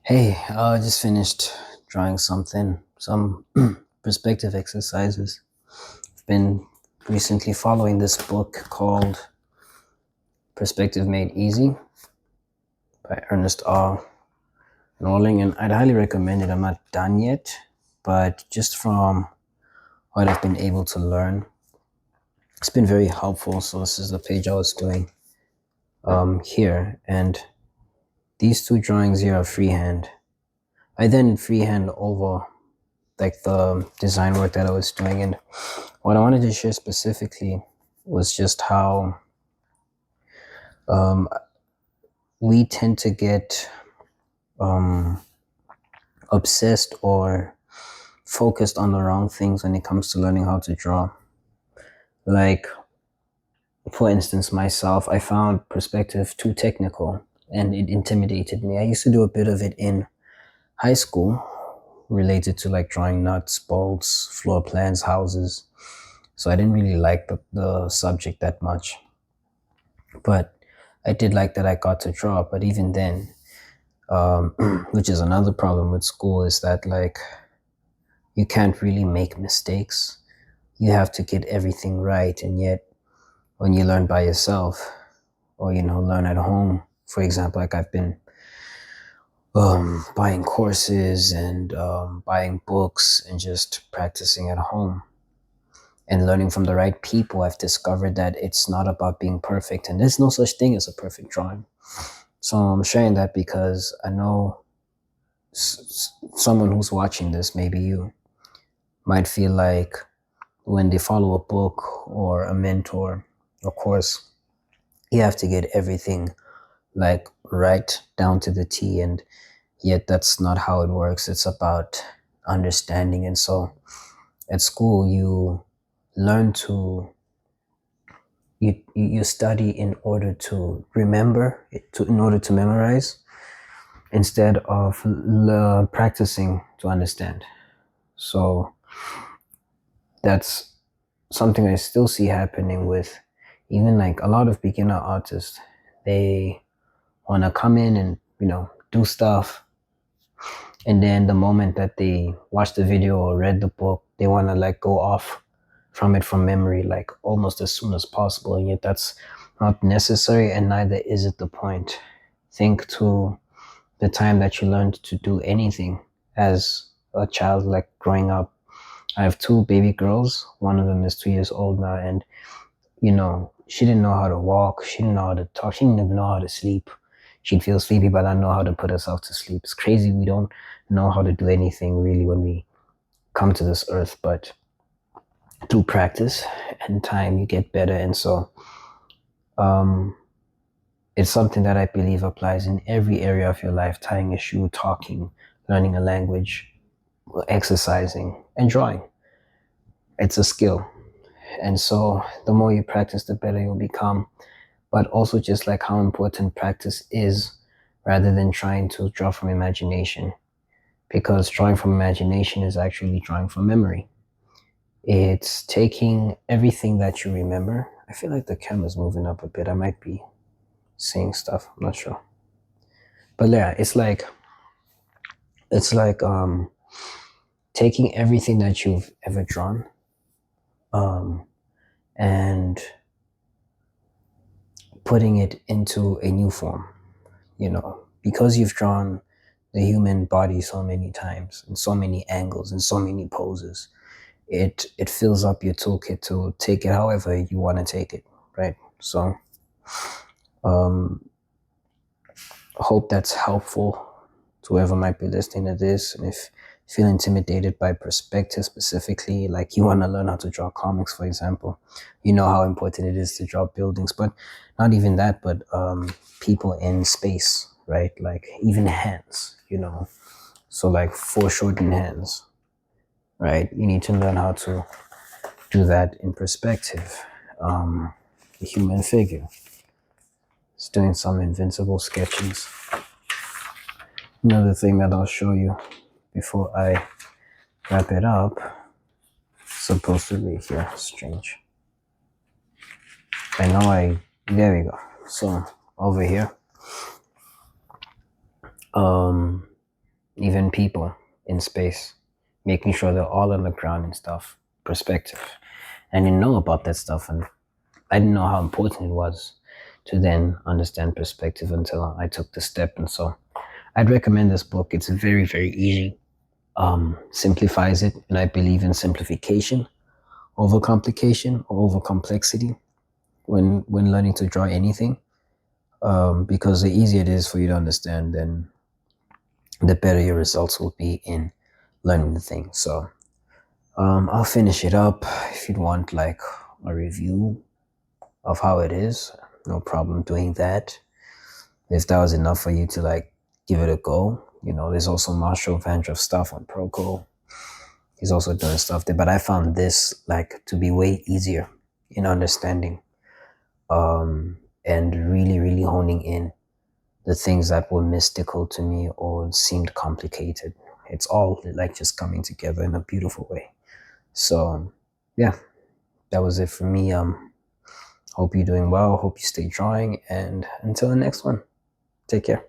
Hey, I just finished drawing some perspective exercises. I've been recently following this book called Perspective Made Easy by Ernest R. Norling, and I'd highly recommend it. I'm not done yet, but just from what I've been able to learn, it's been very helpful. So this is the page I was doing here, and these two drawings here are freehand. I then freehand over like the design work that I was doing. And what I wanted to share specifically was just how um, we tend to get um, obsessed or focused on the wrong things when it comes to learning how to draw. Like, for instance, myself, I found perspective too technical and it intimidated me. I used to do a bit of it in high school related to like drawing nuts, bolts, floor plans, houses. So I didn't really like the subject that much. But I did like that I got to draw. But even then, which is another problem with school, is that like you can't really make mistakes. You have to get everything right. And yet, when you learn by yourself or, learn at home, for example, like I've been buying courses and buying books and just practicing at home and learning from the right people, I've discovered that it's not about being perfect. And there's no such thing as a perfect drawing. So I'm sharing that because I know someone who's watching this, maybe you, might feel like when they follow a book or a mentor, of course, you have to get everything like right down to the T. And yet that's not how it works. It's about understanding. And so at school, you learn to you study in order to remember, in order to memorize, instead of practicing to understand. So that's something I still see happening with even like a lot of beginner artists. They want to come in and, do stuff. And then the moment that they watch the video or read the book, they want to like go off from it from memory, like almost as soon as possible. And yet that's not necessary, and neither is it the point. Think to the time that you learned to do anything as a child, like growing up. I have two baby girls. One of them is 2 years old now, and she didn't know how to walk. She didn't know how to talk. She didn't even know how to sleep. She'd feel sleepy, but I know how to put herself to sleep. It's crazy. We don't know how to do anything really when we come to this earth, but through practice and time, you get better. And so, um, it's something that I believe applies in every area of your life: tying a shoe, talking, learning a language, exercising, and drawing. It's a skill. And so the more you practice, the better you'll become. But also just like how important practice is, rather than trying to draw from imagination. Because drawing from imagination is actually drawing from memory. It's taking everything that you remember. I feel like the camera's moving up a bit. I might be saying stuff. I'm not sure. But yeah, it's like taking everything that you've ever drawn um, and putting it into a new form, because you've drawn the human body so many times in so many angles and so many poses. It fills up your toolkit to take it however you want to take it, right? So um hope that's helpful to whoever might be listening to this. And if you feel intimidated by perspective, specifically, like you want to learn how to draw comics, for example, you know how important it is to draw buildings, but not even that, but people in space, right? Like even hands, so like foreshortened hands, right? You need to learn how to do that in perspective. The human figure is doing some invincible sketchings. Another thing that I'll show you before I wrap it up, supposed to be here. Strange. There we go. So over here, even people in space, making sure they're all on the ground and stuff, perspective. I didn't know about that stuff, and I didn't know how important it was to then understand perspective until I took the step. And so I'd recommend this book. It's very, very easy, simplifies it, and I believe in simplification over complication or over complexity when learning to draw anything, because the easier it is for you to understand, then the better your results will be in learning the thing. So I'll finish it up. If you'd want like a review of how it is, no problem doing that. If that was enough for you to like give it a go, there's also Marshall Vandross stuff on Proco. He's also doing stuff there, but I found this like to be way easier in understanding, and really, really honing in the things that were mystical to me or seemed complicated. It's all like just coming together in a beautiful way. So yeah, that was it for me. Hope you're doing well. Hope you stay drawing, and until the next one, take care.